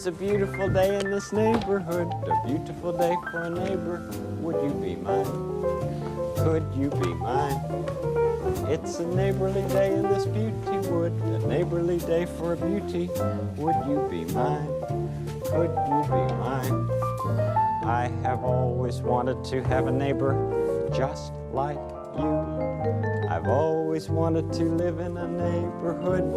It's a beautiful day in this neighborhood, a beautiful day for a neighbor. Would you be mine? Could you be mine? It's a neighborly day in this beauty wood, a neighborly day for a beauty. Would you be mine? Could you be mine? I have always wanted to have a neighbor just like you. I've always wanted to live in a neighborhood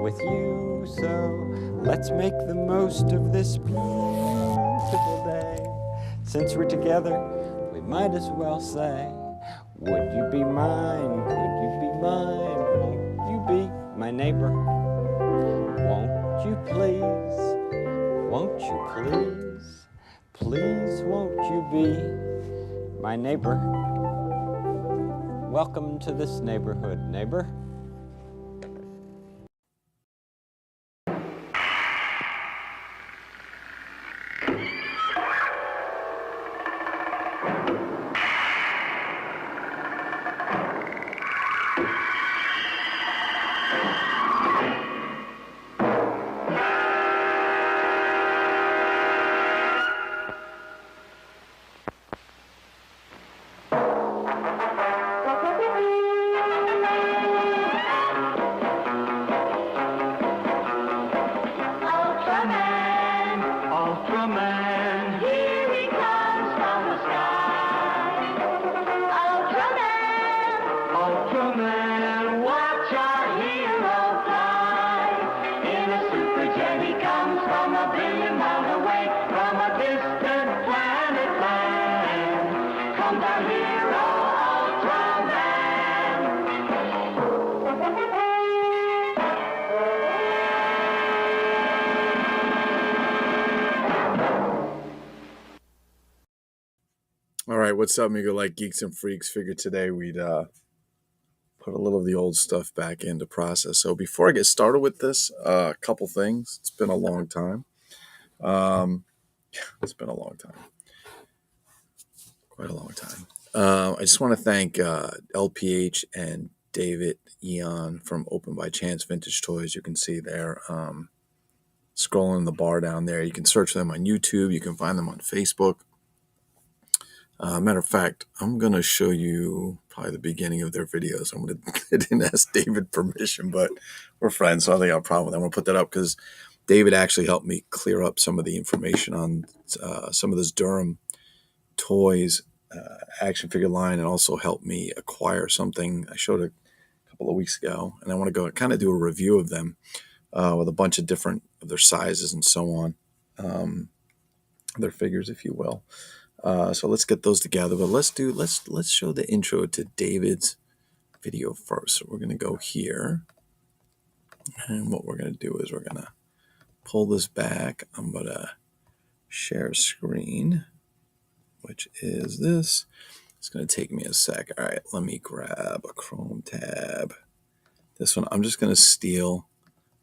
with you. So let's make the most of this beautiful day. Since we're together, we might as well say, would you be mine? Could you be mine? Won't you be my neighbor? Won't you please? Won't you please? Please won't you be my neighbor? Welcome to this neighborhood, neighbor. All right, what's up, amigo? Like geeks and freaks, figured today we'd put a little of the old stuff back into process. So before I get started with this, a couple things. It's been a long time. It's been a long time, quite a long time. I just want to thank LPH and David Eon from Open by Chance Vintage Toys. You can see there, scrolling the bar down there. You can search them on YouTube. You can find them on Facebook. Matter of fact, I'm going to show you probably the beginning of their videos. I didn't ask David permission, but we're friends, so I don't think I have a problem with that. I'm going to put that up because David actually helped me clear up some of the information on some of this Durham Toys action figure line, and also helped me acquire something I showed a couple of weeks ago. And I want to go kind of do a review of them with a bunch of different of their sizes and so on, their figures, if you will. So let's get those together, but let's show the intro to David's video first. So we're going to go here, and what we're going to do is we're going to pull this back. I'm going to share screen, which is this. It's going to take me a sec. All right, let me grab a Chrome tab. This one, I'm just going to steal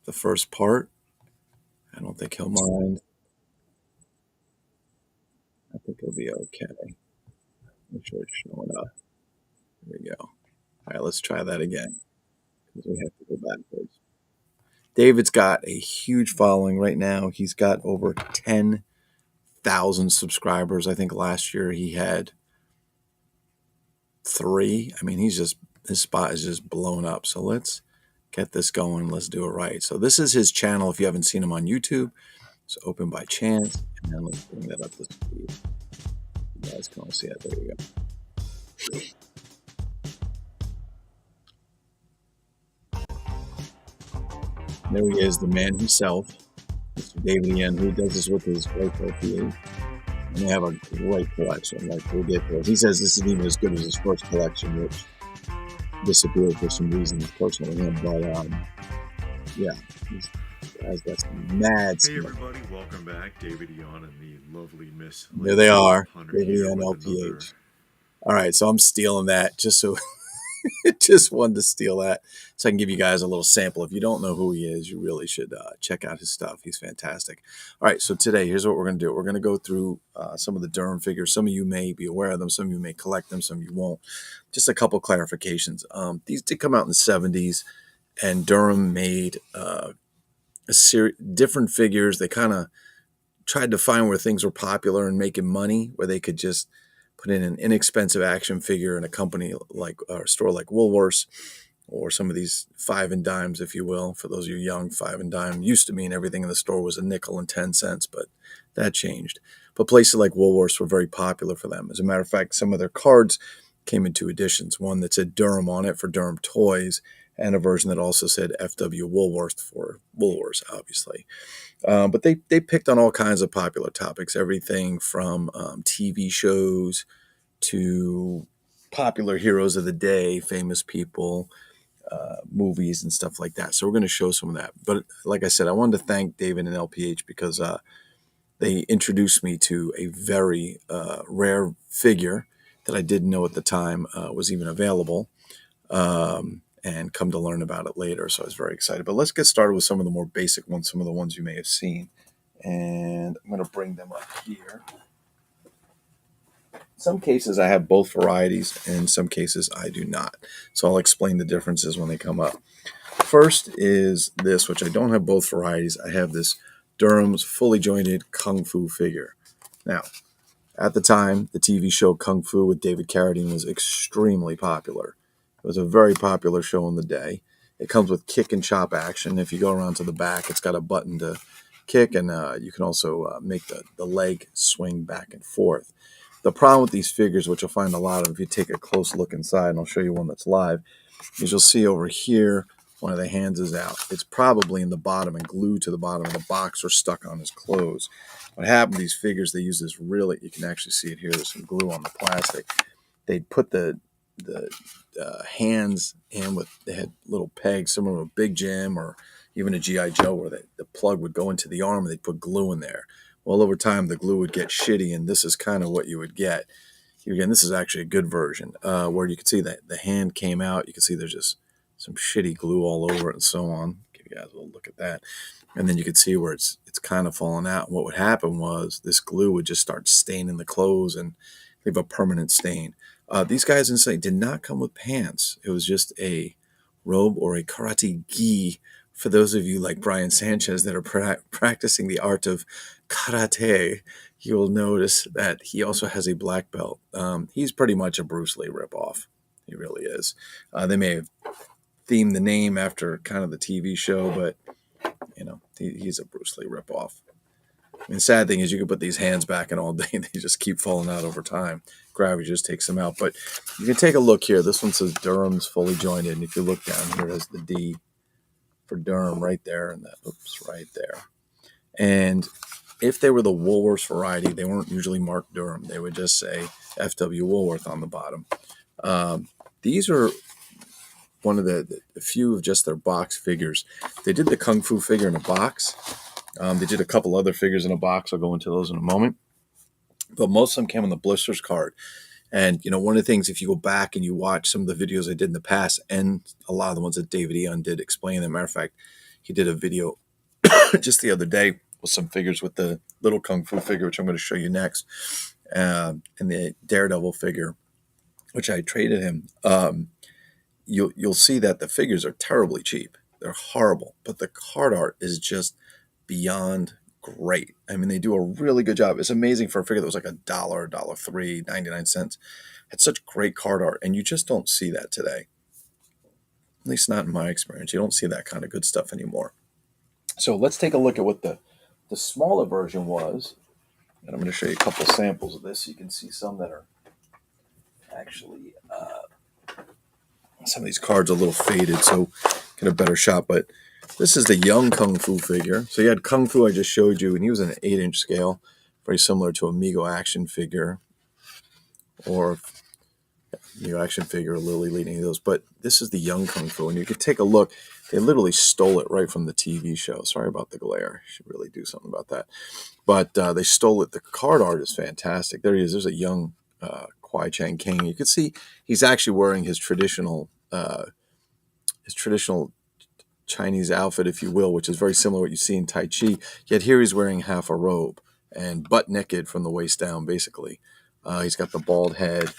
the first part. I don't think he'll mind. I think it'll be okay. Make sure it's showing up. There we go. All right, let's try that again, because we have to go backwards. David's got a huge following right now. He's got over 10,000 subscribers. I think last year he had 3. I mean, his spot is just blown up. So let's get this going. Let's do it right. So this is his channel. If you haven't seen him on YouTube, it's Open by Chance. And then let's bring that up to speed. You guys can all see it. There you go. There he is, the man himself, Mr. David Yen, who does this with his wife, LPA. And they have a great collection, like ridiculous. He says this isn't even as good as his first collection, which disappeared for some reasons personal to him. But yeah, he's got some mad stuff. Hey everybody, welcome back. David Eon and the lovely Miss. There they are, David Eon, LPH. All right, so I'm stealing that just so. Just wanted to steal that so I can give you guys a little sample. If you don't know who he is, you really should check out his stuff. He's fantastic. All right, so today, here's what we're going to do. We're going to go through some of the Durham figures. Some of you may be aware of them. Some of you may collect them. Some of you won't. Just a couple clarifications. These did come out in the 70s, and Durham made a different figures. They kind of tried to find where things were popular and making money, where they could just put in an inexpensive action figure in a company like or a store like Woolworths, or some of these 5 and dimes, if you will. For those of you young, 5 and dime used to mean everything in the store was a nickel and 10 cents, but that changed. But places like Woolworths were very popular for them. As a matter of fact, some of their cards came in 2 editions, one that said Durham on it for Durham Toys, and a version that also said FW Woolworth for Woolworths, obviously. But they picked on all kinds of popular topics, everything from TV shows to popular heroes of the day, famous people, movies and stuff like that. So we're going to show some of that. But like I said, I wanted to thank David and LPH because they introduced me to a very rare figure that I didn't know at the time was even available, and come to learn about it later. So I was very excited. But let's get started with some of the more basic ones, some of the ones you may have seen. And I'm going to bring them up here. In some cases, I have both varieties, and in some cases, I do not. So I'll explain the differences when they come up. First is this, which I don't have both varieties. I have this Durham's fully jointed Kung Fu figure. Now, at the time, the TV show Kung Fu with David Carradine was extremely popular. It was a very popular show in the day. It comes with kick and chop action. If you go around to the back, it's got a button to kick, and you can also make the leg swing back and forth. The problem with these figures, which you'll find a lot of if you take a close look inside, and I'll show you one that's live, is you'll see over here, one of the hands is out. It's probably in the bottom and glued to the bottom of the box or stuck on his clothes. What happened with these figures, they use this really, you can actually see it here, there's some glue on the plastic. They'd put the hands in they had little pegs, similar to a Big Jim or even a G.I. Joe, where the plug would go into the arm and they'd put glue in there. Well, over time, the glue would get shitty, and this is kind of what you would get. Again, this is actually a good version, where you can see that the hand came out. You can see there's just some shitty glue all over it and so on. Give you guys a little look at that. And then you can see where it's kind of falling out. And what would happen was this glue would just start staining the clothes and leave a permanent stain. These guys inside did not come with pants. It was just a robe or a karate gi. For those of you like Brian Sanchez that are practicing the art of karate, you'll notice that he also has a black belt. He's pretty much a Bruce Lee ripoff. He really is. They may have themed the name after kind of the TV show, but he's a Bruce Lee ripoff. And the sad thing is you can put these hands back in all day. They just keep falling out over time. Gravity just takes them out. But you can take a look here. This one says Durham's fully jointed. And if you look down here, there's the D for Durham right there. And that, right there. And if they were the Woolworths variety, they weren't usually marked Durham. They would just say FW Woolworth on the bottom. These are one of the few of just their box figures. They did the Kung Fu figure in a box. They did a couple other figures in a box. I'll go into those in a moment. But most of them came on the blisters card. And, one of the things, if you go back and you watch some of the videos I did in the past, and a lot of the ones that David Eon did explain, as a matter of fact, he did a video just the other day with some figures with the little Kung Fu figure, which I'm going to show you next, and the Daredevil figure, which I traded him. You'll see that the figures are terribly cheap. They're horrible. But the card art is just beyond great. I mean, they do a really good job. It's amazing for a figure that was like $1, $1.03, 99 cents. It's such great card art, and you just don't see that today. At least not in my experience. You don't see that kind of good stuff anymore. So let's take a look at what the smaller version was. And I'm going to show you a couple samples of this so you can see some that are actually, some of these cards are a little faded, so get a better shot. But this is the young Kung Fu figure. So you had Kung Fu I just showed you, and he was in an 8-inch scale, very similar to a Mego action figure or Mego action figure, or Lily leading those. But this is the young Kung Fu, and you could take a look. They literally stole it right from the TV show. Sorry about the glare. I should really do something about that. But they stole it. The card art is fantastic. There he is. There's a young Kwai Chang King. You can see he's actually wearing his traditional Chinese outfit, if you will, which is very similar to what you see in Tai Chi. Yet here he's wearing half a robe and butt naked from the waist down, basically. He's got the bald head.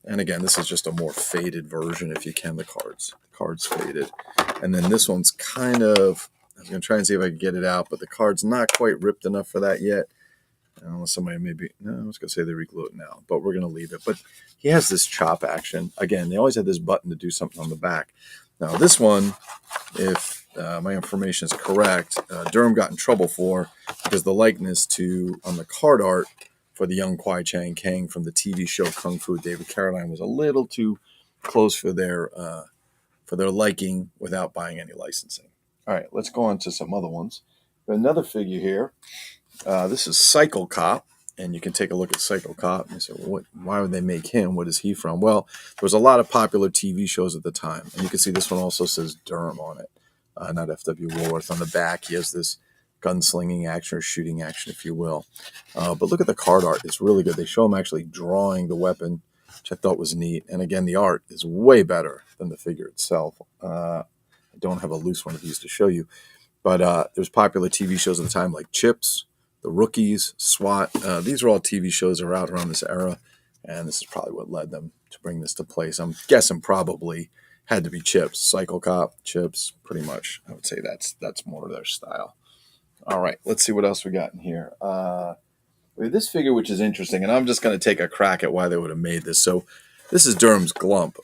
And again, this is just a more faded version, if you can, the cards. The card's faded. And then this one's kind of, was going to try and see if I could get it out, but the card's not quite ripped enough for that yet. Unless somebody maybe, no, I was going to say they reglue it now, but we're going to leave it. But he has this chop action. Again, they always have this button to do something on the back. Now, this one, if my information is correct, Durham got in trouble for because the likeness to, on the card art for the young Kwai Chang Kang from the TV show Kung Fu David Carradine was a little too close for their liking without buying any licensing. All right, let's go on to some other ones. Another figure here. This is Cycle Cop, and you can take a look at Cycle Cop and say, why would they make him? What is he from? Well, there was a lot of popular TV shows at the time, and you can see this one also says Durham on it, not F.W. Woolworth. On the back, he has this gunslinging action or shooting action, if you will. But look at the card art. It's really good. They show him actually drawing the weapon, which I thought was neat. And again, the art is way better than the figure itself. I don't have a loose one of these to show you. But there's popular TV shows at the time like Chips, The Rookies, SWAT. These are all TV shows that are out around this era. And this is probably what led them to bring this to place. I'm guessing probably had to be Chips. Cycle Cop, Chips, pretty much. I would say that's more of their style. All right, let's see what else we got in here. We have this figure, which is interesting, and I'm just going to take a crack at why they would have made this. So this is Durham's Glump.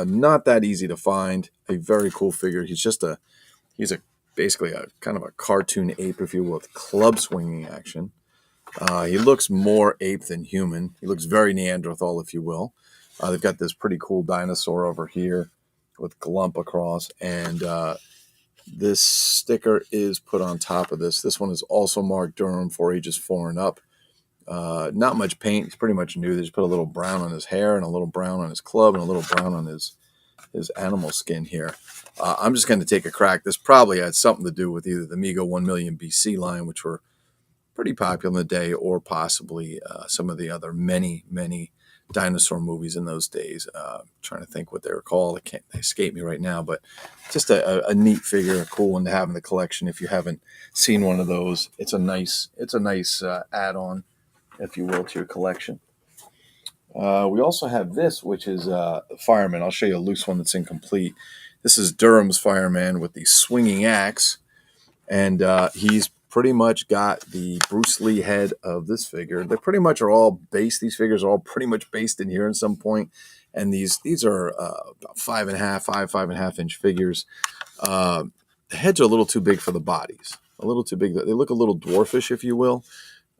Not that easy to find. A very cool figure. He's basically a kind of a cartoon ape, if you will, with club swinging action. He looks more ape than human. He looks very Neanderthal, if you will. They've got this pretty cool dinosaur over here with Glump across, and this sticker is put on top of this. This one is also marked Durham for ages 4 and up. Not much paint. He's pretty much new. They just put a little brown on his hair and a little brown on his club and a little brown on his animal skin here. I'm just going to take a crack. This probably had something to do with either the Mego 1 million BC line, which were pretty popular in the day, or possibly some of the other many dinosaur movies in those days. Trying to think what they were called. They escape me right now, but just a neat figure, a cool one to have in the collection. If you haven't seen one of those, it's a nice add-on, if you will, to your collection. We also have this, which is Fireman. I'll show you a loose one that's incomplete. This is Durham's Fireman with the swinging axe, and he's pretty much got the Bruce Lee head of this figure. They pretty much are all based. These figures are all pretty much based in here at some point. And these are about 5.5 inch figures. The heads are a little too big for the bodies. A little too big. They look a little dwarfish, if you will.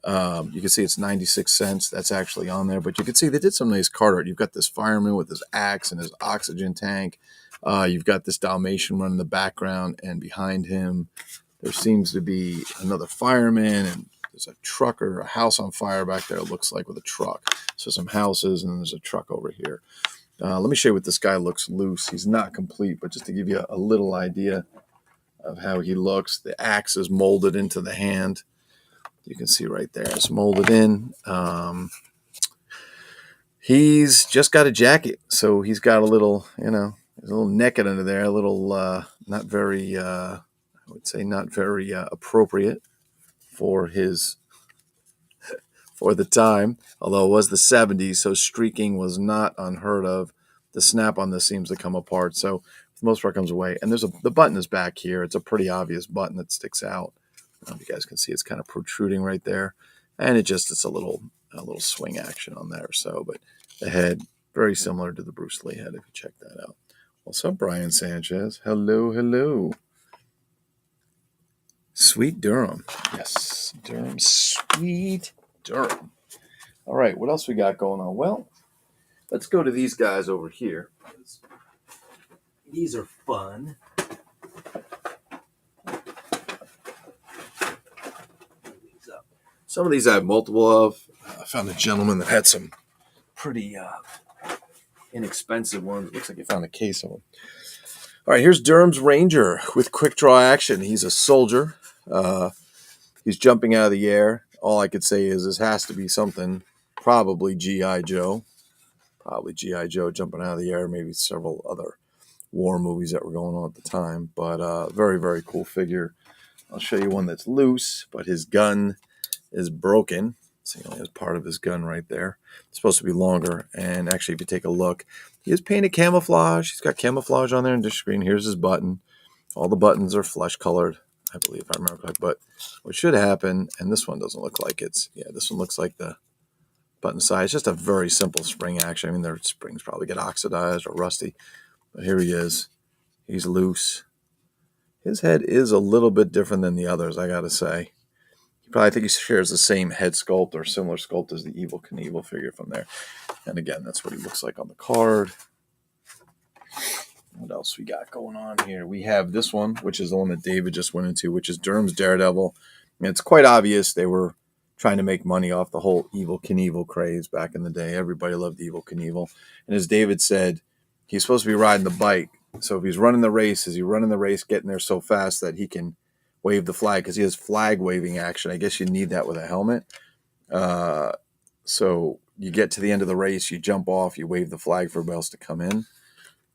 You can see it's 96 cents. That's actually on there. But you can see they did some nice card art. You've got this fireman with his axe and his oxygen tank. You've got this Dalmatian running in the background, and behind him there seems to be another fireman, and there's a truck or a house on fire back there, it looks like, with a truck. So some houses, and then there's a truck over here. Let me show you what this guy looks loose. He's not complete, but just to give you a little idea of how he looks, the axe is molded into the hand. You can see right there, it's molded in. He's just got a jacket, so he's got a little, there's a little naked under there, a little not very, I would say not very appropriate for the time, although it was the 70s, so streaking was not unheard of. The snap on this seems to come apart, so for the most part it comes away. And the button is back here. It's a pretty obvious button that sticks out. I don't know if you guys can see it's kind of protruding right there, and it's a little swing action on there. So, but the head very similar to the Bruce Lee head, if you check that out. What's up, Brian Sanchez? Hello. Sweet Durham. Yes, Durham. Sweet Durham. All right, what else we got going on? Well, let's go to these guys over here. These are fun. Some of these I have multiple of. I found a gentleman that had some pretty inexpensive ones. It looks like he found a case of them. All right, here's Durham's Ranger with quick draw action. He's a soldier. He's jumping out of the air. All I could say is this has to be something, probably G.I. Joe. Probably G.I. Joe jumping out of the air, maybe several other war movies that were going on at the time. But very, very cool figure. I'll show you one that's loose, but his gun is broken. So he only has part of his gun right there. It's supposed to be longer. And actually, if you take a look, he is painted camouflage. He's got camouflage on there in the screen. Here's his button. All the buttons are flesh colored. I believe, if I remember correctly. But what should happen, and this one doesn't look like it's, yeah, this one looks like the button side. It's just a very simple spring action. I mean, their springs probably get oxidized or rusty. But here he is. He's loose. His head is a little bit different than the others, I got to say. I think he shares the same head sculpt or similar sculpt as the Evel Knievel figure from there. And again, that's what he looks like on the card. What else we got going on here? We have this one, which is the one that David just went into, which is Durham's Daredevil. And it's quite obvious they were trying to make money off the whole Evel Knievel craze back in the day. Everybody loved Evel Knievel. And as David said, he's supposed to be riding the bike. So if he's running the race, is he running the race, getting there so fast that he can wave the flag? Because he has flag waving action. I guess you need that with a helmet. So you get to the end of the race, you jump off, you wave the flag for everybody else to come in.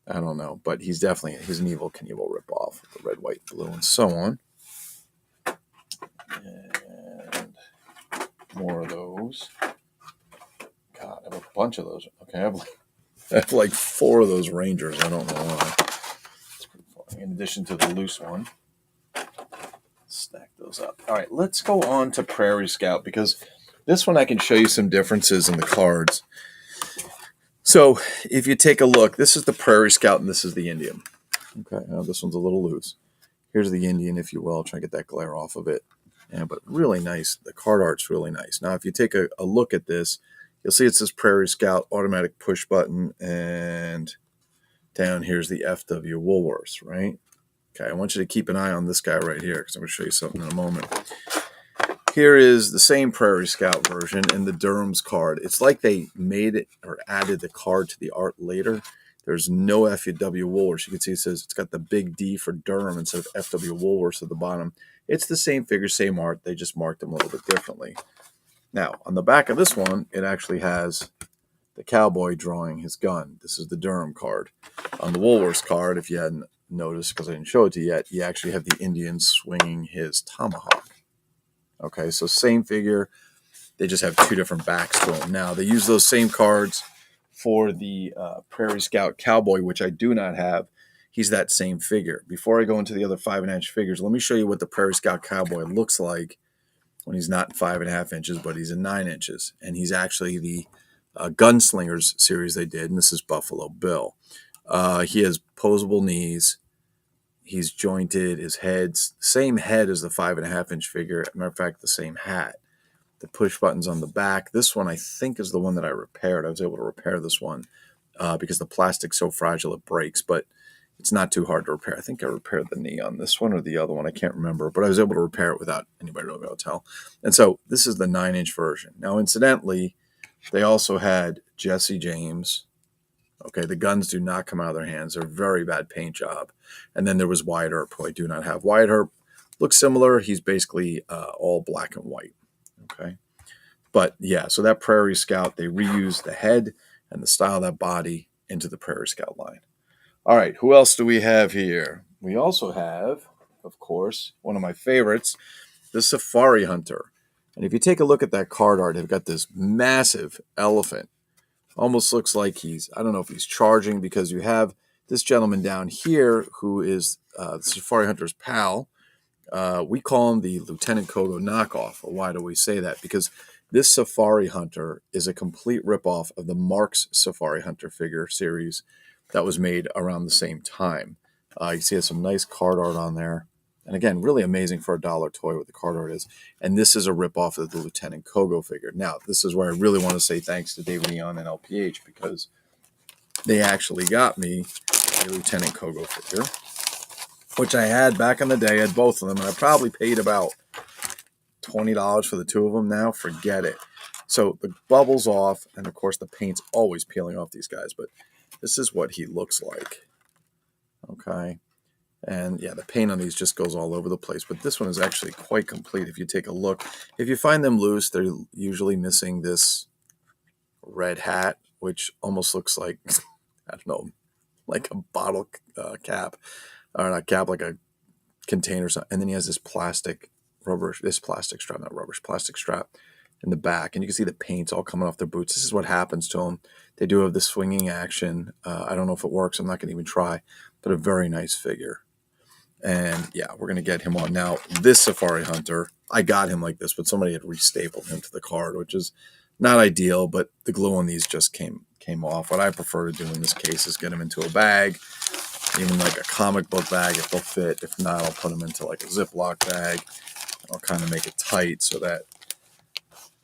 I don't know, but he's an Evel Knievel ripoff with the red, white, blue, and so on. And more of those. God, I have a bunch of those. Okay, I have like 4 of those Rangers. I don't know why. It's pretty funny. In addition to the loose one. Stack those up. All right, let's go on to Prairie Scout, because this one I can show you some differences in the cards. So if you take a look, this is the Prairie Scout and this is the Indian. Okay, now this one's a little loose. Here's the Indian, if you will. I'll try to get that glare off of it. Yeah, but really nice. The card art's really nice. Now, if you take a look at this, you'll see it says Prairie Scout, automatic push button, and down here's the FW Woolworths, right? Okay, I want you to keep an eye on this guy right here because I'm going to show you something in a moment. Here is the same Prairie Scout version in the Durham's card. It's like they made it or added the card to the art later. There's no FW Woolworths. You can see it says it's got the big D for Durham instead of FW Woolworths at the bottom. It's the same figure, same art. They just marked them a little bit differently. Now, on the back of this one, it actually has the cowboy drawing his gun. This is the Durham card. On the Woolworths card, if you hadn't noticed because I didn't show it to you yet, you actually have the Indian swinging his tomahawk. Okay, so same figure. They just have 2 different backs to them. Now, they use those same cards for the Prairie Scout Cowboy, which I do not have. He's that same figure. Before I go into the other 5.5-inch figures, let me show you what the Prairie Scout Cowboy looks like when he's not 5.5 inches, but he's in 9 inches. And he's actually the Gunslingers series they did, and this is Buffalo Bill. He has posable knees. He's jointed. His head's same head as the 5.5-inch figure. Matter of fact, the same hat. The push buttons on the back. This one I think is the one that I repaired. I was able to repair this one because the plastic's so fragile it breaks, but it's not too hard to repair. I think I repaired the knee on this one or the other one. I can't remember, but I was able to repair it without anybody really being able to tell. And so this is the 9-inch version. Now, incidentally, they also had Jesse James. Okay, the guns do not come out of their hands. They're a very bad paint job. And then there was Wyatt Earp, who I do not have. Wyatt Earp looks similar. He's basically all black and white. Okay, but yeah, so that Prairie Scout, they reused the head and the style of that body into the Prairie Scout line. All right, who else do we have here? We also have, of course, one of my favorites, the Safari Hunter. And if you take a look at that card art, they've got this massive elephant. Almost looks like I don't know if he's charging, because you have this gentleman down here who is the Safari Hunter's pal. We call him the Lieutenant Kogo knockoff. Why do we say that? Because this Safari Hunter is a complete ripoff of the Marx Safari Hunter figure series that was made around the same time. You see some nice card art on there. And again, really amazing for a $1 toy what the card art is. And this is a ripoff of the Lieutenant Kogo figure. Now, this is where I really want to say thanks to David Eon and LPH, because they actually got me a Lieutenant Kogo figure, which I had back in the day. I had both of them, and I probably paid about $20 for the 2 of them. Now, forget it. So the bubble's off, and of course the paint's always peeling off these guys, but this is what he looks like. Okay. And yeah, the paint on these just goes all over the place, but this one is actually quite complete. If you take a look, if you find them loose, they're usually missing this red hat, which almost looks like, I don't know, like a bottle cap, or not cap, like a container or something. And then he has this plastic strap in the back, and you can see the paint's all coming off their boots. This is what happens to them. They do have the swinging action. I don't know if it works. I'm not going to even try, but a very nice figure. And yeah, we're going to get him on. Now, this Safari Hunter, I got him like this, but somebody had restapled him to the card, which is not ideal, but the glue on these just came off. What I prefer to do in this case is get them into a bag, even like a comic book bag if they'll fit. If not, I'll put them into like a Ziploc bag. I'll kind of make it tight so that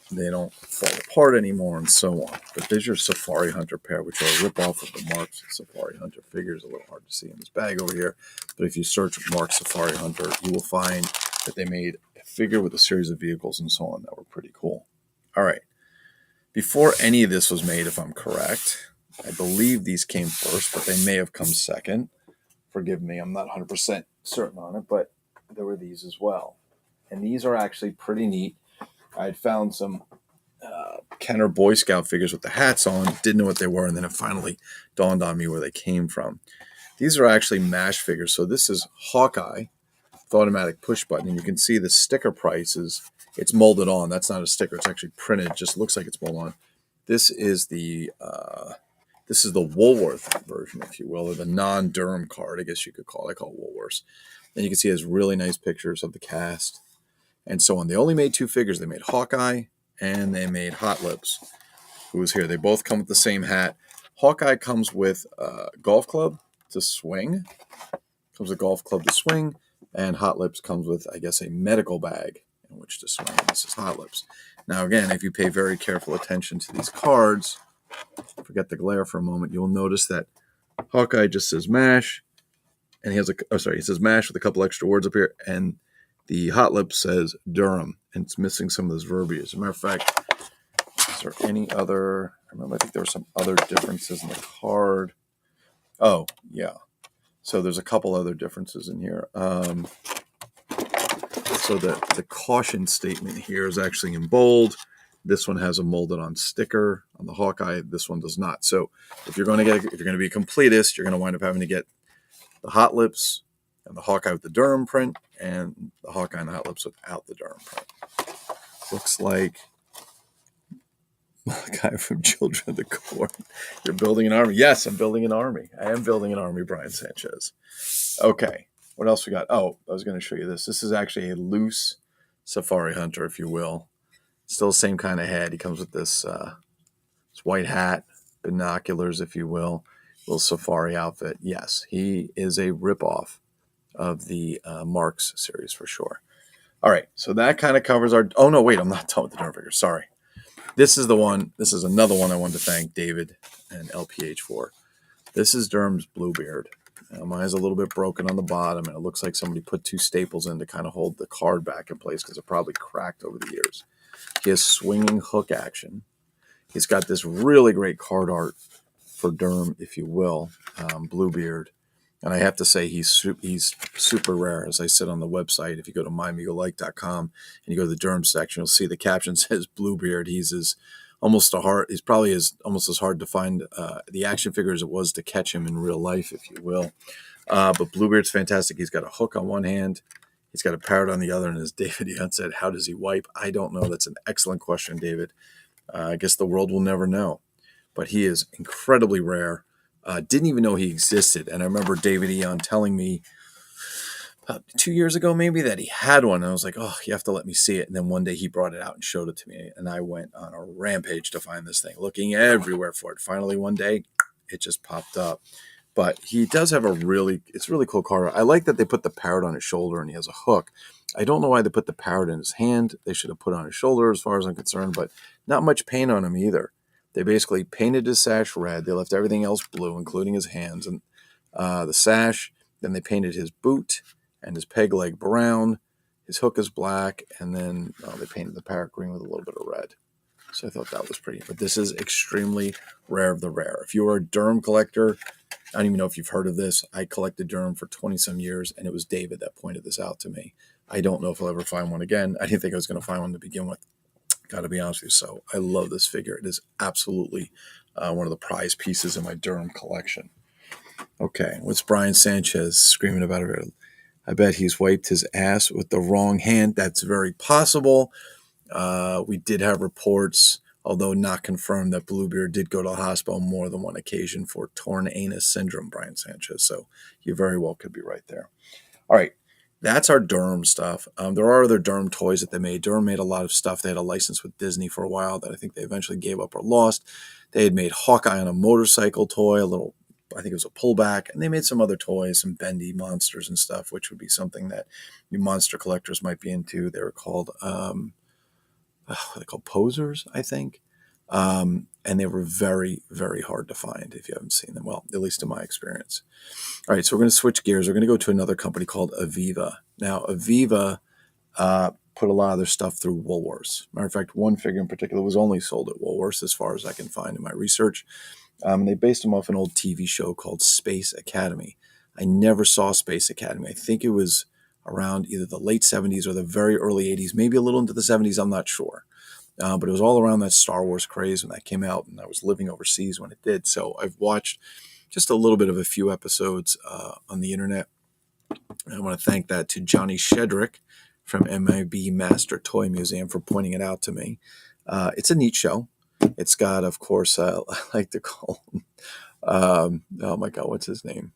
they don't fall apart anymore and so on. But there's your Safari Hunter pair, which are a rip-off of the Mark's Safari Hunter figures. A little hard to see in this bag over here. But if you search Mark's Safari Hunter, you will find that they made a figure with a series of vehicles and so on that were pretty cool. All right. Before any of this was made, if I'm correct, I believe these came first, but they may have come second. Forgive me, I'm not 100% certain on it, but there were these as well. And these are actually pretty neat. I had found some Kenner Boy Scout figures with the hats on, didn't know what they were, and then it finally dawned on me where they came from. These are actually MASH figures. So this is Hawkeye, with automatic push button, and you can see the sticker prices. It's molded on. That's not a sticker. It's actually printed. It just looks like it's molded on. This is the Woolworth version, if you will, or the non-Durham card, I guess you could call it. I call it Woolworths. And you can see it has really nice pictures of the cast and so on. They only made 2 figures. They made Hawkeye and they made Hot Lips, who was here. They both come with the same hat. Hawkeye comes with a golf club to swing. And Hot Lips comes with, I guess, a medical bag in which to swing. This is Hot Lips. Now, again, if you pay very careful attention to these cards, forget the glare for a moment, you'll notice that Hawkeye just says MASH, and he says MASH with a couple extra words up here, and the Hot Lips says Durham, and it's missing some of this verbiage. As a matter of fact, is there any other? I think there were some other differences in the card. Oh, yeah. So there's a couple other differences in here. So the caution statement here is actually in bold. This one has a molded on sticker on the Hawkeye. This one does not. So if you're going to be a completist, you're going to wind up having to get the Hot Lips and the Hawkeye with the Durham print, and the Hawkeye and the Hot Lips without the Durham print. Looks like a guy from Children of the Corn. You're building an army. Yes, I'm building an army. I am building an army, Brian Sanchez. Okay, what else we got? Oh, I was going to show you this. This is actually a loose Safari Hunter, if you will. Still the same kind of head. He comes with this white hat, binoculars, if you will, little safari outfit. Yes, he is a ripoff of the Marks series for sure. All right, so that kind of covers our... Oh, no, wait, I'm not done with the Durham figures. Sorry. This is the one. This is another one I wanted to thank David and LPH for. This is Durham's Bluebeard. Mine's a little bit broken on the bottom, and it looks like somebody put 2 staples in to kind of hold the card back in place because it probably cracked over the years. He has swinging hook action. He's got this really great card art for Durham, if you will, Bluebeard. And I have to say he's super rare. As I said on the website, if you go to mymegolike.com and you go to the Durham section, you'll see the caption says Bluebeard. He's probably almost as hard to find the action figure as it was to catch him in real life, if you will. But Bluebeard's fantastic. He's got a hook on one hand. He's got a parrot on the other. And as David Young said, how does he wipe? I don't know. That's an excellent question, David. I guess the world will never know. But he is incredibly rare. Didn't even know he existed. And I remember David Eon telling me about 2 years ago maybe that he had one. And I was like, oh, you have to let me see it. And then one day he brought it out and showed it to me. And I went on a rampage to find this thing, looking everywhere for it. Finally, one day, it just popped up. But he does have it's really cool card. I like that they put the parrot on his shoulder and he has a hook. I don't know why they put the parrot in his hand. They should have put it on his shoulder as far as I'm concerned, but not much paint on him either. They basically painted his sash red. They left everything else blue, including his hands and the sash. Then they painted his boot and his peg leg brown. His hook is black. And then they painted the parrot green with a little bit of red. So I thought that was pretty. But this is extremely rare of the rare. If you are a Durham collector, I don't even know if you've heard of this. I collected Durham for 20-some years, and it was David that pointed this out to me. I don't know if I'll ever find one again. I didn't think I was going to find one to begin with. Got to be honest with you. So I love this figure. It is absolutely one of the prize pieces in my Durham collection. Okay, what's Brian Sanchez screaming about it? I bet he's wiped his ass with the wrong hand. That's very possible. We did have reports, although not confirmed, that Bluebeard did go to the hospital more than one occasion for torn anus syndrome, Brian Sanchez. So you very well could be right there. All right. That's our Durham stuff. There are other Durham toys that they made. Durham made a lot of stuff. They had a license with Disney for a while that I think they eventually gave up or lost. They had made Hawkeye on a motorcycle toy, I think it was a pullback, and they made some other toys, some bendy monsters and stuff, which would be something that you monster collectors might be into. They were called, what are they called, posers, I think. And they were very, very hard to find if you haven't seen them. Well, at least in my experience. All right, so we're going to switch gears. We're going to go to another company called Aviva. Now, Aviva put a lot of their stuff through Woolworths. Matter of fact, one figure in particular was only sold at Woolworths, as far as I can find in my research. They based them off an old TV show called Space Academy. I never saw Space Academy. I think it was around either the late 70s or the very early 80s, maybe a little into the 70s, I'm not sure. But it was all around that Star Wars craze when that came out, and I was living overseas when it did. So I've watched just a little bit of a few episodes on the internet. And I want to thank that to Johnny Shedrick from MIB Master Toy Museum for pointing it out to me. It's a neat show. It's got, of course, I like to call him, oh my God, what's his name?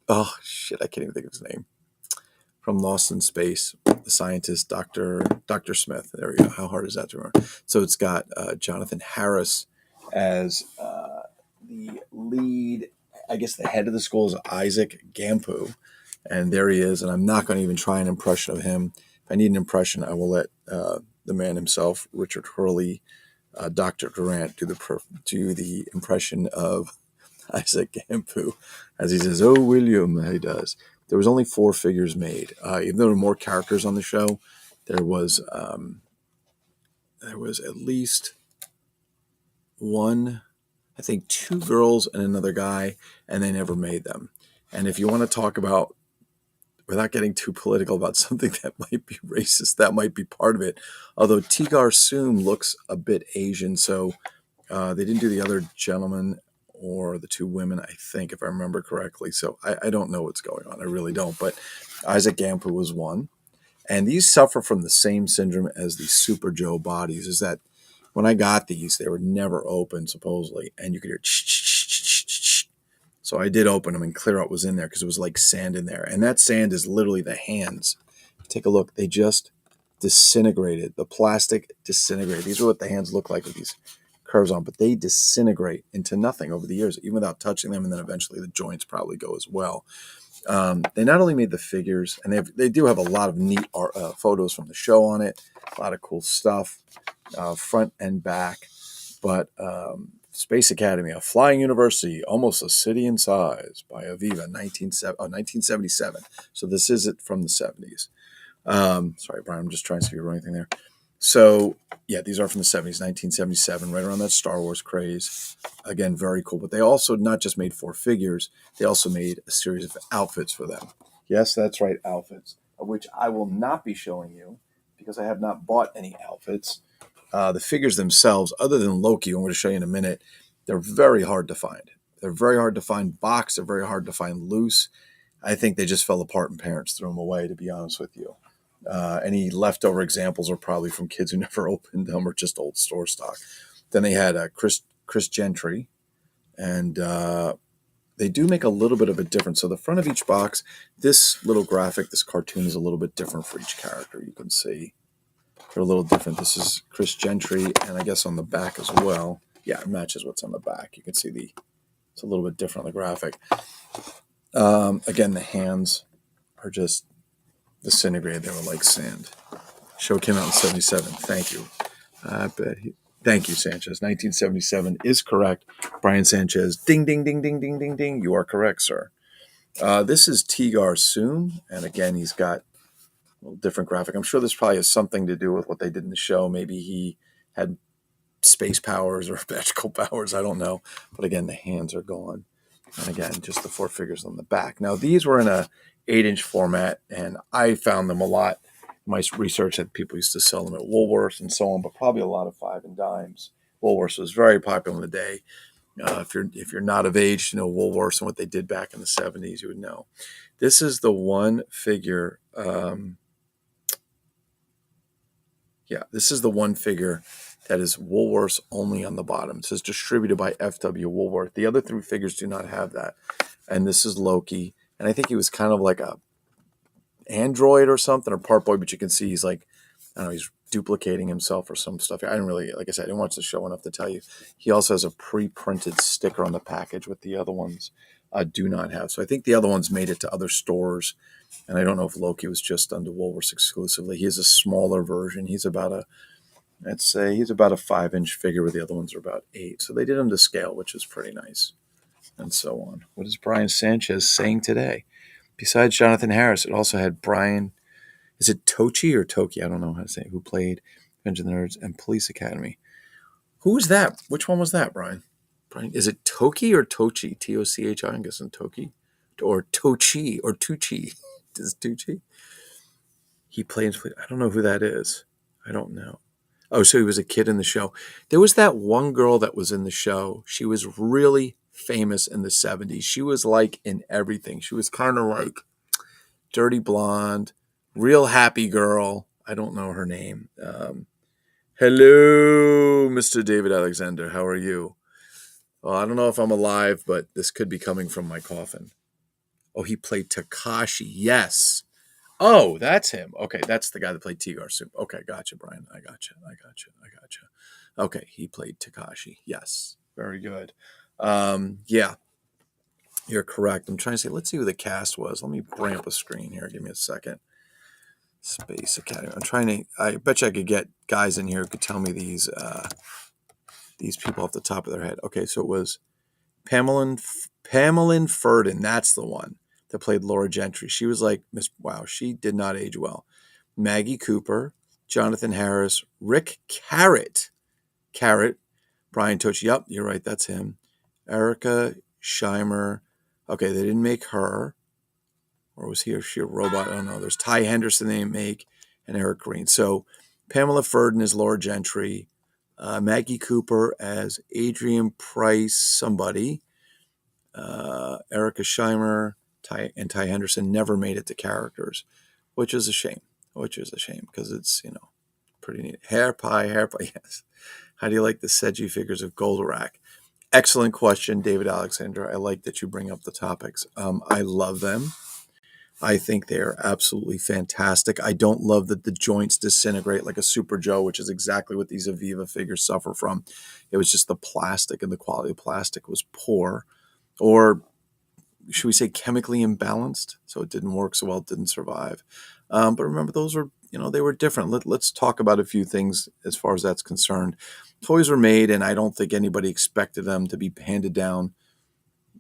Oh, shit, I can't even think of his name. From Lost in Space, the scientist, Dr. Smith. There we go. How hard is that to remember? So it's got Jonathan Harris as the lead. I guess the head of the school is Isaac Gampu. And there he is. And I'm not going to even try an impression of him. If I need an impression, I will let the man himself, Richard Hurley, Dr. Durant, do the impression of Isaac Gampu as he says, "Oh, William," he does. There was only 4 figures made. Even though there were more characters on the show, there was at least one, I think 2 girls and another guy, and they never made them. And if you want to talk about, without getting too political about something that might be racist, that might be part of it. Although Tigar Soom looks a bit Asian, so they didn't do the other gentleman or the 2 women, I think, if I remember correctly. So I don't know what's going on. I really don't. But Isaac Gampu was one. And these suffer from the same syndrome as the Super Joe bodies, is that when I got these, they were never open, supposedly. And you could hear ch-ch-ch-ch-ch-ch. So I did open them and clear out what was in there because it was like sand in there. And that sand is literally the hands. Take a look. They just disintegrated. The plastic disintegrated. These are what the hands look like with these curves on, but they disintegrate into nothing over the years, even without touching them. And then eventually the joints probably go as well. They not only made the figures, and they do have a lot of neat art, photos from the show on it, a lot of cool stuff, front and back. But Space Academy, a flying university, almost a city in size, by Aviva, 1977. So this is it from the 70s. Sorry, Brian, I'm just trying to see if you wrote anything there. So, yeah, these are from the 70s, 1977, right around that Star Wars craze. Again, very cool. But they also not just made 4 figures, they also made a series of outfits for them. Yes, that's right, outfits, of which I will not be showing you because I have not bought any outfits. The figures themselves, other than Loki, I'm going to show you in a minute, they're very hard to find. They're very hard to find boxed. They're very hard to find loose. I think they just fell apart and parents threw them away, to be honest with you. Any leftover examples are probably from kids who never opened them or just old store stock. Then they had Chris Gentry, and they do make a little bit of a difference. So the front of each box, this little graphic, this cartoon is a little bit different for each character. You can see they're a little different. This is Chris Gentry, and I guess on the back as well. Yeah, it matches what's on the back. You can see it's a little bit different on the graphic. Again, the hands are just disintegrated. They were like sand. Show came out in 77. Thank you. Thank you, Sanchez. 1977 is correct. Brian Sanchez, ding, ding, ding, ding, ding, ding, ding. You are correct, sir. This is Tigar Soom, and again, he's got a little different graphic. I'm sure this probably has something to do with what they did in the show. Maybe he had space powers or magical powers. I don't know. But again, the hands are gone. And again, just the 4 figures on the back. Now, these were in a 8-inch format, and I found them a lot. My research had people used to sell them at Woolworths and so on, but probably a lot of 5 and dimes. Woolworths was very popular in the day. If you're not of age to know Woolworths and what they did back in the 70s, you would know. This is the one figure. This is the one figure that is Woolworths only on the bottom. It says distributed by FW Woolworth. The other 3 figures do not have that. And this is Loki. And I think he was kind of like a android or something, or part boy, but you can see he's like, I don't know, he's duplicating himself or some stuff. I didn't really, like I said, I didn't watch the show enough to tell you. He also has a pre-printed sticker on the package, with the other ones do not have. So I think the other ones made it to other stores, and I don't know if Loki was just under Woolworths exclusively. He has a smaller version. He's about a, I'd say he's about a 5-inch figure, where the other ones are about 8. So they did him to scale, which is pretty nice, and so on. What is Brian Sanchez saying today? Besides Jonathan Harris, it also had Brian, is it Tochi or Toki? I don't know how to say it, who played Revenge of the Nerds and Police Academy. Who was that? Which one was that, Brian? Brian, is it Toki or Tochi? Tochi? I'm guessing Toki. Or Tochi or Tucci. Is it Tucci? He played, I don't know who that is. I don't know. Oh, so he was a kid in the show. There was that one girl that was in the show. She was really famous in the 70s. She was like in everything. She was kind of like Dirty Blonde, real happy girl. I don't know her name. Hello, Mr. David Alexander. How are you? Well, I don't know if I'm alive, but this could be coming from my coffin. Oh, he played Takashi. Yes. Oh, that's him. Okay, that's the guy that played Tigar Soup. Okay, gotcha, Brian. I gotcha. Okay, he played Takashi. Yes. Very good. Yeah, you're correct. I'm trying to say, let's see who the cast was. Let me bring up a screen here. Give me a second. Space Academy. I bet you I could get guys in here who could tell me these people off the top of their head. Okay, so it was Pamela Ferdin. That's the one that played Laura Gentry. She was like wow, she did not age well. Maggie Cooper, Jonathan Harris, Rick Carrot, Brian Tochi. Yep, you're right, that's him. Erica Scheimer. Okay, they didn't make her. Or was he or she a robot? I don't know. There's Ty Henderson they didn't make, and Eric Green. So Pamela Ferdin is Laura Gentry. Maggie Cooper as Adrian Price somebody. Erica Scheimer and Ty Henderson never made it to characters, which is a shame. Because it's, pretty neat. Hair pie, yes. How do you like the Seiji figures of Goldorak? Excellent question, David Alexander. I like that you bring up the topics. I love them. I think they're absolutely fantastic. I don't love that the joints disintegrate like a Super Joe, which is exactly what these Aviva figures suffer from. It was just the plastic, and the quality of plastic was poor, or should we say chemically imbalanced, so it didn't work so well, it didn't survive. But remember, those were, they were different. Let's talk about a few things as far as that's concerned. Toys were made, and I don't think anybody expected them to be handed down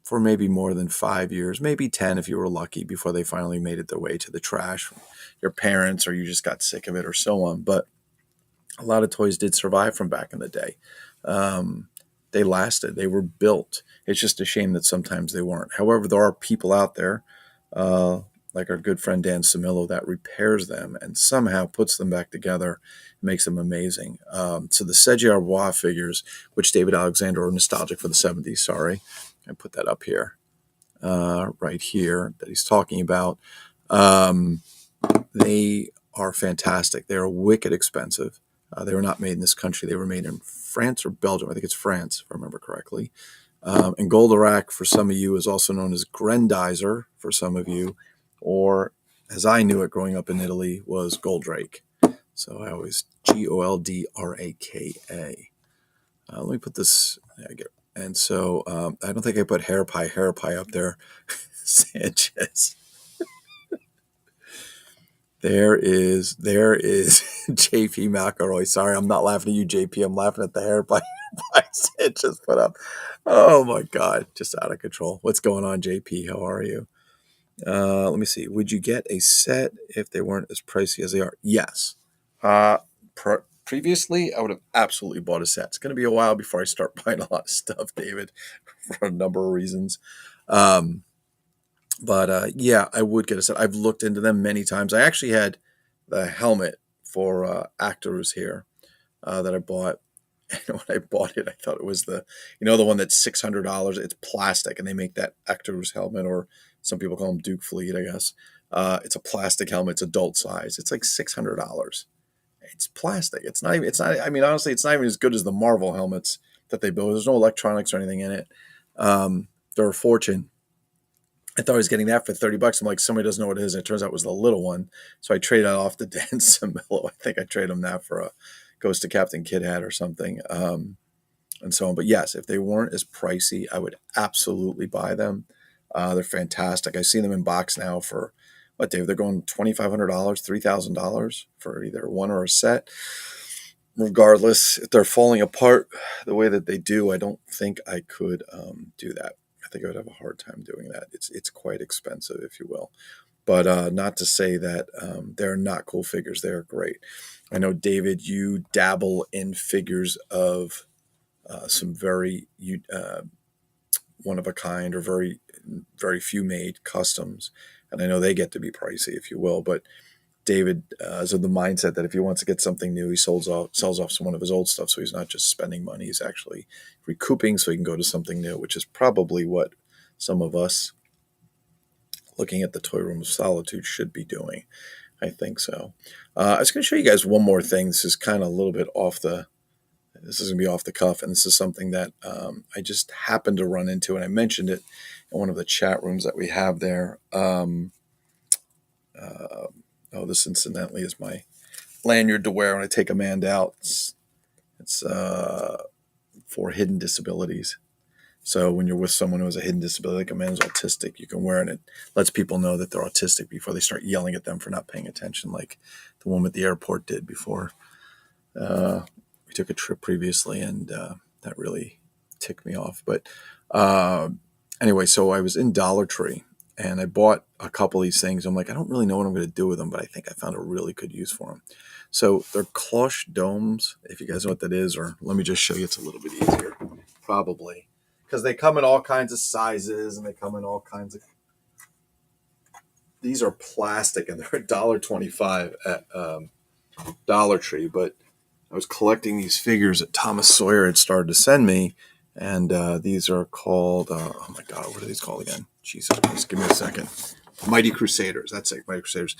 for maybe more than 5 years, maybe 10 if you were lucky, before they finally made it their way to the trash from your parents, or you just got sick of it, or so on. But a lot of toys did survive from back in the day. They lasted. They were built. It's just a shame that sometimes they weren't. However, there are people out there, like our good friend Dan Samillo, that repairs them and somehow puts them back together, makes them amazing. So the Seiji Arbois figures, which David Alexander, or nostalgic for the 70s, sorry, I put that up here, right here, that he's talking about. They are fantastic. They are wicked expensive. They were not made in this country. They were made in France or Belgium. I think it's France, if I remember correctly. And Goldorak, for some of you, is also known as Grendizer for some of you, or as I knew it growing up in Italy, was Goldrake. So I always Goldraka. Let me put this. And so I don't think I put hair pie up there. Sanchez. There is JP McElroy. Sorry, I'm not laughing at you, JP. I'm laughing at the hair pie Sanchez put up. Oh my God, just out of control. What's going on, JP? How are you? Let me see. Would you get a set if they weren't as pricey as they are? Yes. Previously, I would have absolutely bought a set. It's going to be a while before I start buying a lot of stuff, David, for a number of reasons. But yeah, I would get a set. I've looked into them many times. I actually had the helmet for Actors here that I bought. And when I bought it, I thought it was the one that's $600. It's plastic, and they make that Actors helmet, or some people call them Duke Fleet, I guess. It's a plastic helmet. It's adult size. It's like $600. It's plastic. It's not even. I mean, honestly, it's not even as good as the Marvel helmets that they build. There's no electronics or anything in it. They're a fortune. I thought I was getting that for $30. I'm like, somebody doesn't know what it is. And it turns out it was the little one. So I traded off the dense Samillo. I think I traded them that for a Ghost to Captain Kid hat or something. And so on. But yes, if they weren't as pricey, I would absolutely buy them. They're fantastic. I've seen them in box now for what, Dave? They're going $2,500, $3,000 for either one or a set. Regardless, if they're falling apart the way that they do, I don't think I could do that. I think I would have a hard time doing that. It's quite expensive, if you will. But not to say that they're not cool figures. They're great. I know, David, you dabble in figures of some very one of a kind or very, very few made customs. And I know they get to be pricey, if you will. But David is of the mindset that if he wants to get something new, he sells off some of his old stuff. So he's not just spending money, he's actually recouping so he can go to something new, which is probably what some of us looking at the Toy Room of Solitude should be doing. I think so. I was going to show you guys one more thing. This is kind of a little bit this is going to be off the cuff, and this is something that I just happened to run into, and I mentioned it in one of the chat rooms that we have there. This incidentally is my lanyard to wear when I take a man out. It's for hidden disabilities. So when you're with someone who has a hidden disability, like a man who's autistic, you can wear it. And it lets people know that they're autistic before they start yelling at them for not paying attention, like the woman at the airport did before we took a trip previously, and that really ticked me off. But anyway, so I was in Dollar Tree, and I bought a couple of these things. I'm like, I don't really know what I'm going to do with them, but I think I found a really good use for them. So they're cloche domes, if you guys know what that is, or let me just show you. It's a little bit easier, probably, because they come in all kinds of sizes, and they come in all kinds of. These are plastic, and they're $1.25 at Dollar Tree. But I was collecting these figures that Thomas Sawyer had started to send me, and these are called, oh my God, what are these called again? Jesus Christ, give me a second. Mighty Crusaders. That's it, Mighty Crusaders.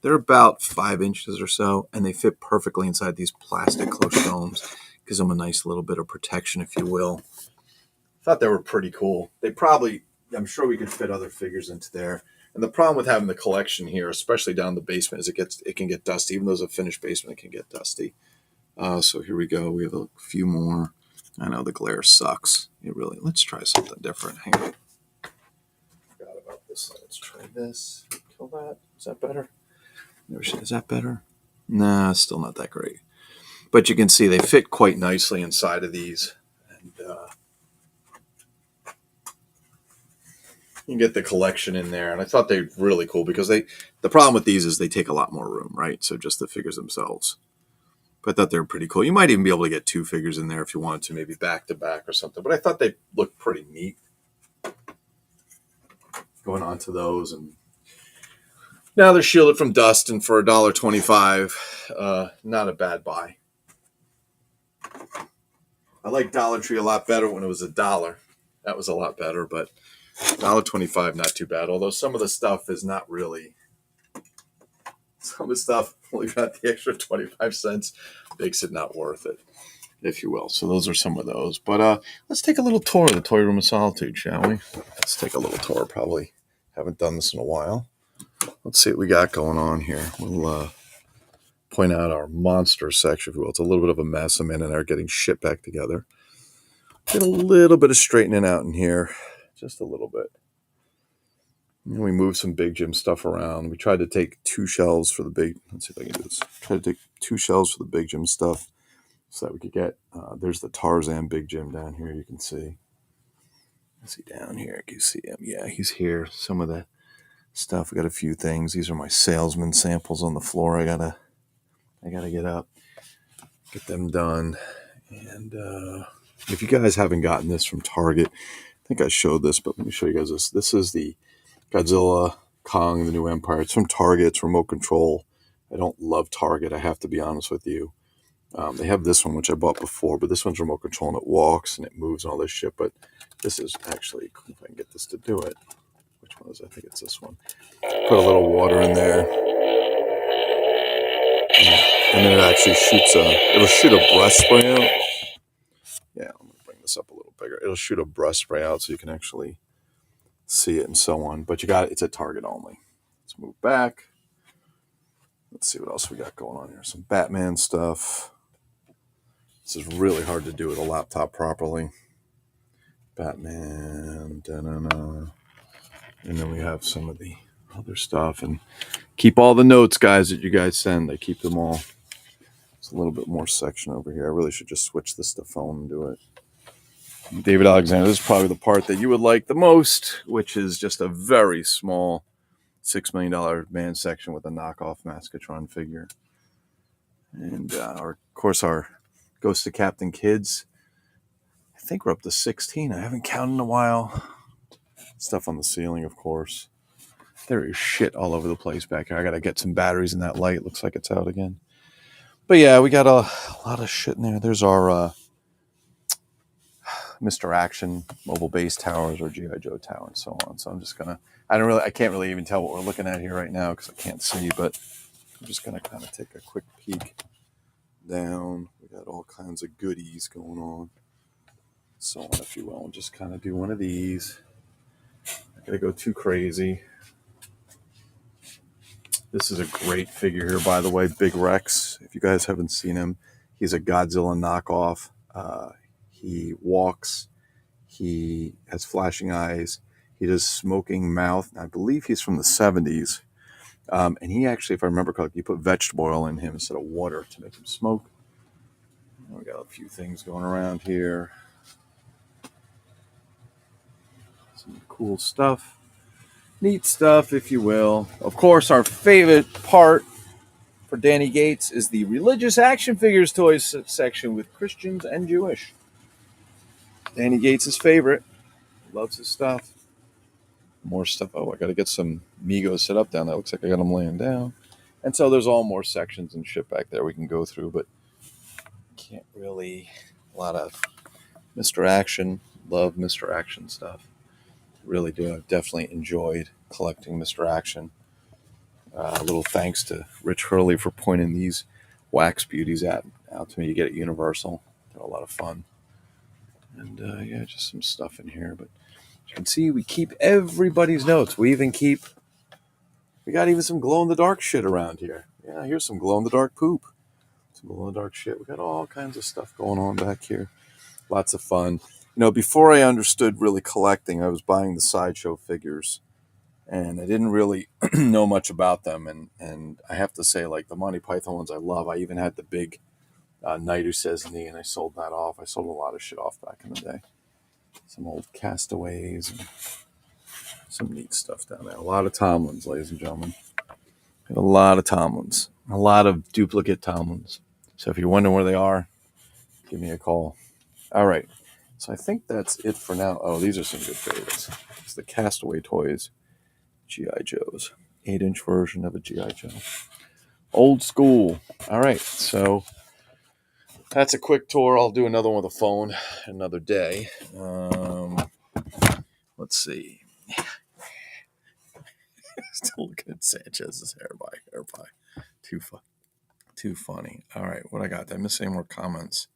They're about 5 inches or so, and they fit perfectly inside these plastic cloche domes. Gives them a nice little bit of protection, if you will. Thought they were pretty cool. I'm sure we could fit other figures into there. And the problem with having the collection here, especially down the basement, is it can get dusty. Even though it's a finished basement, it can get dusty. So here we go. We have a few more. I know the glare sucks. Let's try something different. Hang on. Forgot about this. Let's try this. Kill that. Is that better? Is that better? Nah, still not that great. But you can see they fit quite nicely inside of these. And you can get the collection in there. And I thought they were really cool because the problem with these is they take a lot more room, right? So just the figures themselves. But I thought they were pretty cool. You might even be able to get 2 figures in there if you wanted to, maybe back to back or something. But I thought they looked pretty neat. Going on to those, and now they're shielded from dust, and for $1.25, not a bad buy. I like Dollar Tree a lot better when it was $1. That was a lot better, but $1.25, not too bad. Although some of the stuff is not really. Some of the stuff only got the extra 25 cents, makes it not worth it, if you will. So those are some of those. But let's take a little tour of the Toy Room of Solitude, shall we? Let's take a little tour. Probably haven't done this in a while. Let's see what we got going on here. We'll point out our monster section, if you will. It's a little bit of a mess. I'm in and there getting shit back together. Get a little bit of straightening out in here. Just a little bit. And we moved some Big Jim stuff around. We tried to take 2 shelves for the big. Let's see if I can do this. Tried to take 2 shelves for the Big Jim stuff so that we could get. There's the Tarzan Big Jim down here. You can see. Let's see down here. Can you see him? Yeah, he's here. Some of the stuff. We got a few things. These are my salesman samples on the floor. I gotta get up, get them done. And if you guys haven't gotten this from Target, I think I showed this, but let me show you guys this. This is the Godzilla Kong, the New Empire. It's from Target. It's remote control. I don't love Target, I have to be honest with you. They have this one, which I bought before, but this one's remote control, and it walks, and it moves, and all this shit. But this is actually, if I can get this to do it. Which one is it? I think it's this one. Put a little water in there. And then it actually it'll shoot a breath spray out. Yeah, I'm going to bring this up a little bigger. It'll shoot a breath spray out so you can actually see it and so on. But it's at Target only. Let's move back. Let's see what else we got going on here. Some Batman stuff. This is really hard to do with a laptop properly. Batman. Da-na-na. And then we have some of the other stuff. And keep all the notes, guys, that you guys send. I keep them all. It's a little bit more section over here. I really should just switch this to phone and do it. David Alexander, this is probably the part that you would like the most, which is just a very small $6 million man section with a knockoff Maskatron figure. And of course, our Ghost of Captain Kids. I think we're up to 16. I haven't counted in a while. Stuff on the ceiling, of course. There is shit all over the place back here. I got to get some batteries in that light. Looks like it's out again. But yeah, we got a lot of shit in there. There's our Mr. Action mobile base towers or G.I. Joe tower and so on. So I'm just going to, I can't really even tell what we're looking at here right now because I can't see, but I'm just going to kind of take a quick peek down. We got all kinds of goodies going on. So on, if you will, and just kind of do one of these. Not going to go too crazy. This is a great figure here, by the way, Big Rex. If you guys haven't seen him, he's a Godzilla knockoff. He walks. He has flashing eyes. He does smoking mouth. I believe he's from the 70s. And he actually, if I remember correctly, you put vegetable oil in him instead of water to make him smoke. We got a few things going around here. Some cool stuff. Neat stuff, if you will. Of course, our favorite part for Danny Gates is the religious action figures toys section with Christians and Jewish. Danny Gates' favorite. Loves his stuff. More stuff. Oh, I got to get some Migos set up down there. Looks like I got them laying down. And so there's all more sections and shit back there we can go through, but can't really. A lot of Mr. Action. Love Mr. Action stuff. Really do. I've definitely enjoyed collecting Mr. Action. A little thanks to Rich Hurley for pointing these wax beauties out to me. You get at Universal. They're a lot of fun. And yeah, just some stuff in here. But as you can see, we keep everybody's notes. We got even some glow-in-the-dark shit around here. Yeah, here's some glow-in-the-dark poop. Some glow-in-the-dark shit. We got all kinds of stuff going on back here. Lots of fun. You know, before I understood really collecting, I was buying the sideshow figures. And I didn't really know much about them. And I have to say, like, the Monty Python ones I love. I even had the big Knight Who Says Knee, and I sold that off. I sold a lot of shit off back in the day. Some old Castaways and some neat stuff down there. A lot of Tomlins, ladies and gentlemen. A lot of Tomlins. A lot of duplicate Tomlins. So if you're wondering where they are, give me a call. All right. So I think that's it for now. Oh, these are some good favorites. It's the Castaway Toys G.I. Joes. 8-inch version of a G.I. Joe. Old school. All right. So that's a quick tour. I'll do another one with a phone another day. Let's see. Still looking at Sanchez's hair by. Too funny. All right, what I got? Did I miss any more comments?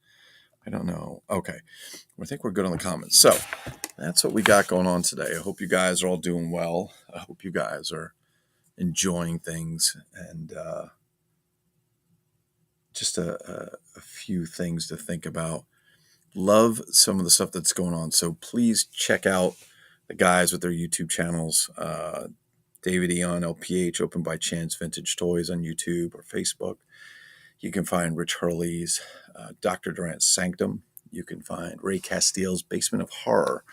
I don't know. Okay, I think we're good on the comments. So that's what we got going on today. I hope you guys are all doing well. I hope you guys are enjoying things, and just a few things to think about. Love some of the stuff that's going on. So please check out the guys with their YouTube channels. David Eon, LPH, Open by Chance Vintage Toys on YouTube or Facebook. You can find Rich Hurley's Dr. Durant's Sanctum. You can find Ray Castile's Basement of Horror.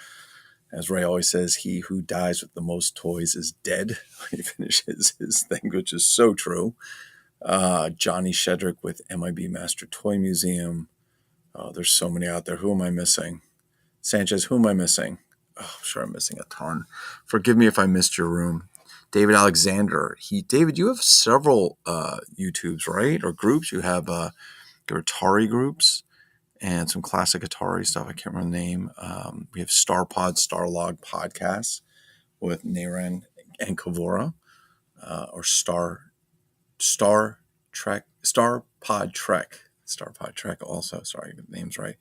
As Ray always says, he who dies with the most toys is dead. He finishes his thing, which is so true. Johnny Shedrick with MIB Master Toy Museum. Oh, there's so many out there. Who am I missing? Sanchez, who am I missing? Oh, I'm sure I'm missing a ton. Forgive me if I missed your room. David Alexander. David, you have several YouTubes, right? Or groups. You have your Atari groups and some classic Atari stuff. I can't remember the name. We have Starlog podcasts with Naren and Kavora, or Star Pod Trek also. Sorry, the name's right.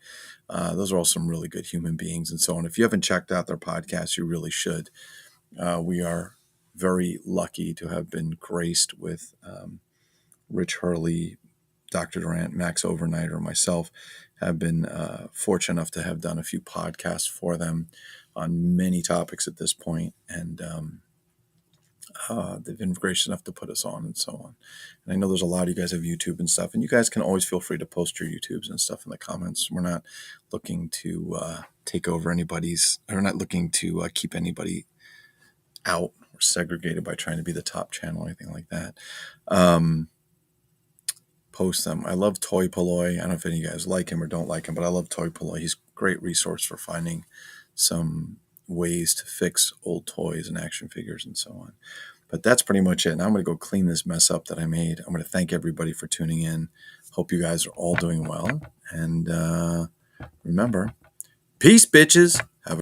Those are all some really good human beings and so on. If you haven't checked out their podcast, you really should. We are very lucky to have been graced with Rich Hurley, Dr. Durant, Max Overnighter, myself have been fortunate enough to have done a few podcasts for them on many topics at this point, and they've been gracious enough to put us on and so on. And I know there's a lot of you guys have YouTube and stuff, and you guys can always feel free to post your YouTubes and stuff in the comments. We're not looking to take over anybody's, or not looking to keep anybody out or segregated by trying to be the top channel or anything like that. Post them. I love Toy Polloy. I don't know if any of you guys like him or don't like him, but I love Toy Polloy. He's a great resource for finding some ways to fix old toys and action figures and so on. But that's pretty much it. Now I'm going to go clean this mess up that I made. I'm going to thank everybody for tuning in. Hope you guys are all doing well. And remember, peace, bitches. Have a